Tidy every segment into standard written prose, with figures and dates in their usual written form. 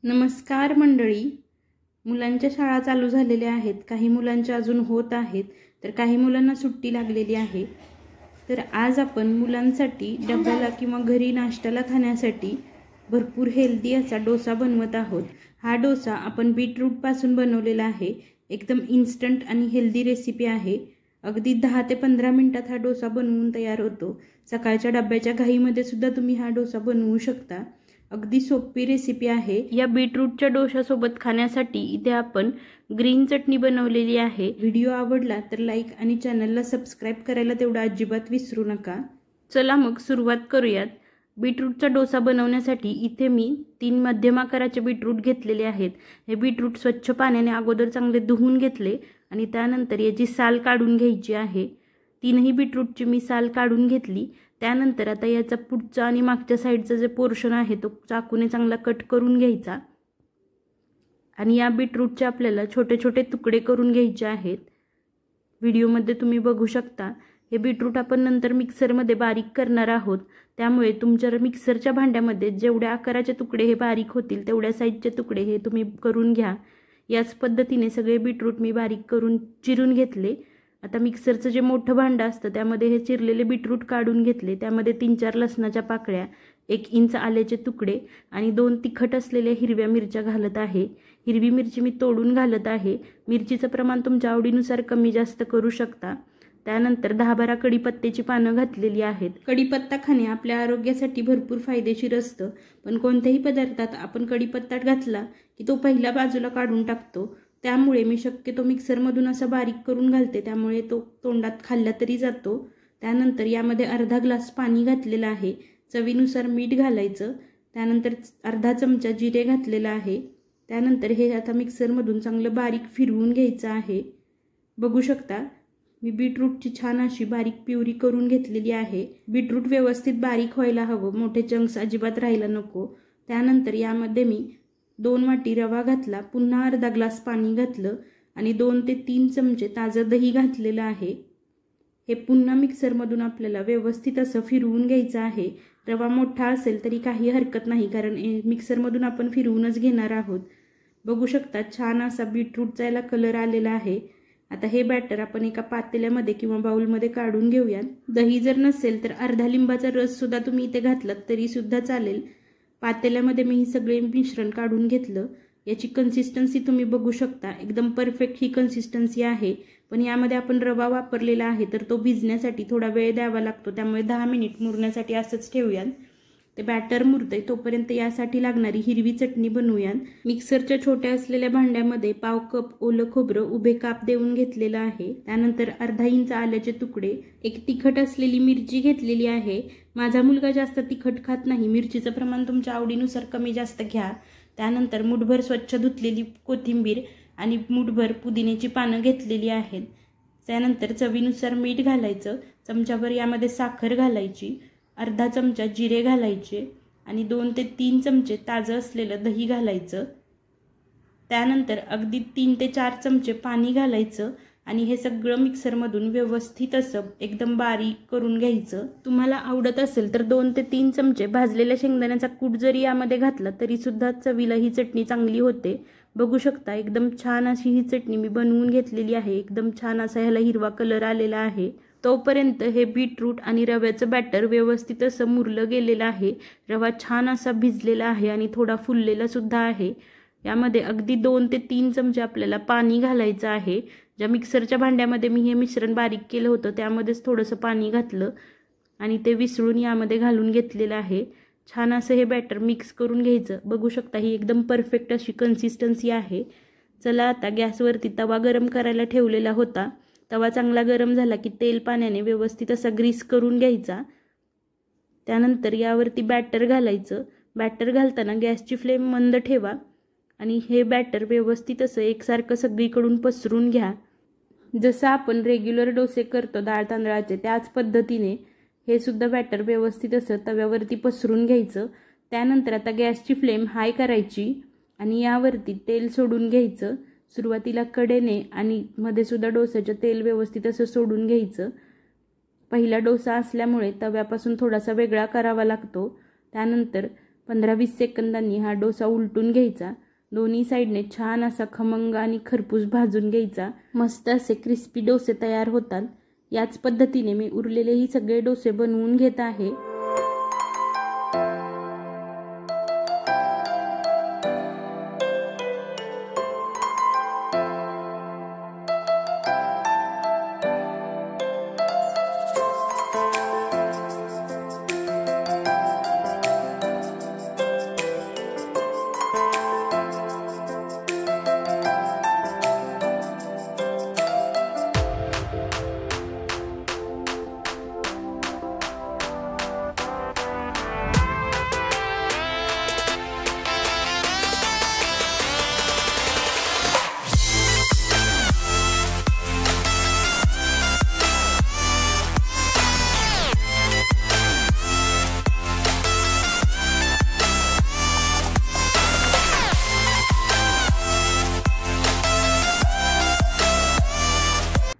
नमस्कार मंडळी. मुलांच्या शाळा चालू झालेल्या आहेत. काही मुलांच्या अजून होत आहेत, तर काही मुलांना सुट्टी लागलेली आहे. तर आज आपण मुलांसाठी डब्याला किंवा घरी नाश्त्याला खाण्यासाठी भरपूर हेल्दी असा डोसा बनवत आहोत. हा डोसा आपण बीटरूटपासून बनवलेला आहे. एकदम इन्स्टंट आणि हेल्दी रेसिपी आहे. अगदी 10 ते 15 मिनिटात हा डोसा बनवून तयार होतो. सकाळच्या डब्याच्या घाईमध्ये सुद्धा तुम्ही हा डोसा बनवू शकता. अगदी सोपी रेसिपी आहे. या बीटरूटच्या डोशासोबत खाण्यासाठी इथे आपण ग्रीन चटणी बनवलेली आहे. व्हिडिओ आवडला तर लाईक आणि चॅनलला सबस्क्राईब करायला तेवढं अजिबात विसरू नका. चला मग सुरुवात करूयात. बीटरूटचा डोसा बनवण्यासाठी इथे मी 3 मध्यम आकाराचे बीटरूट घेतलेले आहेत. हे बीटरूट स्वच्छ पाण्याने अगोदर चांगले धुवून घेतले आणि त्यानंतर याची साल काढून घ्यायची आहे. 3ही बीटरूटची मी साल काढून घेतली. त्यानंतर आता याचा पुढचा आणि मागच्या साईडचा जे पोर्शन आहे तो चाकूने चांगला कट करून घ्यायचा आणि या बीटरूटचे आपल्याला छोटे छोटे तुकडे करून घ्यायचे आहेत. व्हिडिओमध्ये तुम्ही बघू शकता. हे बीटरूट आपण नंतर मिक्सरमध्ये बारीक करणार आहोत, त्यामुळे तुमच्या मिक्सरच्या भांड्यामध्ये जेवढ्या आकाराचे तुकडे हे बारीक होतील तेवढ्या साईजचे तुकडे हे तुम्ही करून घ्या. याच पद्धतीने सगळे बीटरूट मी बारीक करून चिरून घेतले. आता मिक्सरचं जे मोठं भांडं असतं त्यामध्ये हे चिरलेले बीटरूट काढून घेतले. त्यामध्ये 3-4 लसणाच्या पाकळ्या, 1 इंच आल्याचे तुकडे आणि 2 तिखट असलेल्या हिरव्या मिरच्या घालत आहे. हिरवी मिरची मी तोडून घालत आहे. मिरचीचं प्रमाण तुमच्या आवडीनुसार कमी जास्त करू शकता. त्यानंतर 10-12 कढीपत्त्याची पानं घातलेली आहेत. कढीपत्ता खाणे आपल्या आरोग्यासाठी भरपूर फायदेशीर असतं, पण कोणत्याही पदार्थात आपण कढीपत्ता घातला की तो पहिल्या बाजूला काढून टाकतो. त्यामुळे मी शक्यतो मिक्सरमधून असा बारीक करून घालते, त्यामुळे तो तोंडात खाल्ला तरी जातो. त्यानंतर यामध्ये अर्धा ग्लास पाणी घातलेलं आहे. चवीनुसार मीठ घालायचं. त्यानंतर अर्धा चमचा जिरे घातलेला आहे. त्यानंतर हे आता मिक्सरमधून चांगलं बारीक फिरवून घ्यायचं आहे. बघू शकता मी बीटरूटची छान अशी बारीक प्युरी करून घेतलेली आहे. बीटरूट व्यवस्थित बारीक व्हायला हवं, मोठे चंक्स अजिबात राहायला नको. त्यानंतर यामध्ये मी 2 वाटी रवा घातला, पुन्हा अर्धा ग्लास पाणी घातलं आणि 2 ते 3 चमचे ताजं दही घातलेलं आहे. हे पुन्हा मिक्सरमधून आपल्याला व्यवस्थित असं फिरवून घ्यायचं आहे. रवा मोठा असेल तरी काही हरकत नाही, कारण मिक्सरमधून आपण फिरवूनच घेणार आहोत. बघू शकता छान असा बीटरूटचा याला कलर आलेला आहे. आता हे बॅटर आपण एका पातेल्यामध्ये किंवा बाउलमध्ये काढून घेऊयात. दही जर नसेल तर अर्धा लिंबाचा रस सुद्धा तुम्ही इथे घातलात तरी सुद्धा चालेल. पातेल्यामध्ये मी हे सगळे मिश्रण काढून घेतलं. याची कन्सिस्टन्सी तुम्ही बघू शकता. एकदम परफेक्ट ही कन्सिस्टन्सी आहे. पण यामध्ये आपण रवा वापरलेला आहे तर तो भिजण्यासाठी थोडा वेळ द्यावा लागतो, त्यामुळे 10 मिनिट मुरण्यासाठी असंच ठेवूयात. ते बॅटर मुरतंय तोपर्यंत यासाठी लागणारी हिरवी चटणी बनवूयात. मिक्सरच्या छोट्या असलेल्या भांड्यामध्ये पाव कप ओलं खोबरं उभे काप देऊन घेतलेलं आहे. त्यानंतर अर्धा इंच आल्याचे तुकडे, 1 तिखट असलेली मिरची घेतलेली आहे. माझा मुलगा जास्त तिखट खात नाही, मिरचीचं प्रमाण तुमच्या आवडीनुसार कमी जास्त घ्या. त्यानंतर मुठभर स्वच्छ धुतलेली कोथिंबीर आणि मुठभर पुदिन्याची पानं घेतलेली आहेत. त्यानंतर चवीनुसार मीठ घालायचं. चमचाभर यामध्ये साखर घालायची. अर्धा चमचा जिरे घालायचे आणि 2 ते 3 चमचे ताजं असलेलं दही घालायचं. त्यानंतर अगदी 3 ते 4 चमचे पाणी घालायचं आणि हे सगळं मिक्सरमधून व्यवस्थित असं एकदम बारीक करून घ्यायचं. तुम्हाला आवडत असेल तर 2 ते 3 चमचे भाजलेल्या शेंगदाण्याचा कूट जरी यामध्ये घातला तरी सुद्धा चवीला ही चटणी चांगली होते. बघू शकता एकदम छान अशी ही चटणी मी बनवून घेतलेली आहे. एकदम छान असा ह्याला हिरवा कलर आलेला आहे. तोपर्यंत हे बीटरूट आणि रव्याचं बॅटर व्यवस्थित असं मुरलं गेलेलं आहे. रवा छान असा भिजलेला आहे आणि थोडा फुललेला सुद्धा आहे. यामध्ये अगदी 2 ते 3 चमचे आपल्याला पाणी घालायचं आहे. ज्या मिक्सरच्या भांड्यामध्ये मी हे मिश्रण बारीक केलं होतं त्यामध्येच थोडंसं पाणी घातलं आणि ते विसळून यामध्ये घालून घेतलेलं आहे. छान असं हे बॅटर मिक्स करून घ्यायचं. बघू शकता ही एकदम परफेक्ट अशी कन्सिस्टन्सी आहे. चला आता गॅसवरती तवा गरम करायला ठेवलेला होता. तवा चांगला गरम झाला की तेल पाण्याने व्यवस्थित असा ग्रीस करून घ्यायचा. त्यानंतर यावरती बॅटर घालायचं. बॅटर घालताना गॅसची फ्लेम मंद ठेवा आणि हे बॅटर व्यवस्थित असं एकसारखं सगळीकडून पसरून घ्या. जसं आपण रेग्युलर डोसे करतो डाळ तांदळाचे त्याच पद्धतीने हे सुद्धा बॅटर व्यवस्थित असं तव्यावरती पसरून घ्यायचं. त्यानंतर आता गॅसची फ्लेम हाय करायची आणि यावरती तेल सोडून घ्यायचं. सुरुवातीला कडेने आणि मध्ये सुद्धा डोस्याचं तेल व्यवस्थित असं सोडून घ्यायचं. पहिला डोसा असल्यामुळे तव्यापासून थोडासा वेगळा करावा लागतो. त्यानंतर 15-20 सेकंदांनी हा डोसा उलटून घ्यायचा। दोन्ही साईडने छान असा खमंग आणि खरपूस भाजून घ्यायचा। मस्त असे क्रिस्पी डोसे तयार होतात। याच पद्धतीने मी उरलेलेही सगळे डोसे बनवून घेत आहे।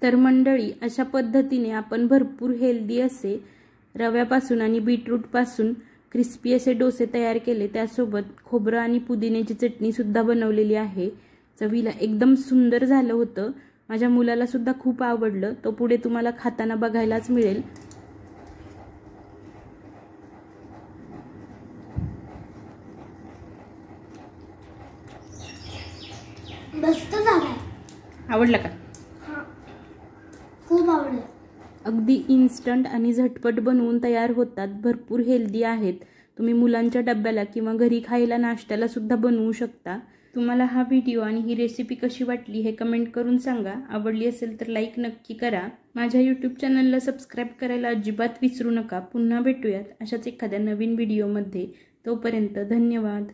तर मंडळी, अशा पद्धतीने आपण भरपूर हेल्दी असे रव्यापासून आणि बीटरूटपासून क्रिस्पी असे डोसे तयार केले। त्यासोबत खोबरं आणि पुदिन्याची चटणी सुद्धा बनवलेली आहे। चवीला एकदम सुंदर झालं होतं। माझ्या मुलाला सुद्धा खूप आवडलं। तो पुढे तुम्हाला खाताना बघायलाच मिळेल। मस्त झालाय। आवडला का? खूप आवडलं। अगदी इन्स्टंट आणि झटपट बनवून तयार होतात। भरपूर हेल्दी आहेत। तुम्ही मुलांच्या डब्याला किंवा घरी खायला नाश्त्याला सुद्धा बनवू शकता। तुम्हाला हा व्हिडिओ आणि ही रेसिपी कशी वाटली हे कमेंट करून सांगा। आवडली असेल तर लाईक नक्की करा। माझ्या YouTube चॅनलला सबस्क्राईब करायला अजिबात विसरू नका। पुन्हा भेटूयात अशाच एखाद्या नवीन व्हिडिओमध्ये। तोपर्यंत धन्यवाद।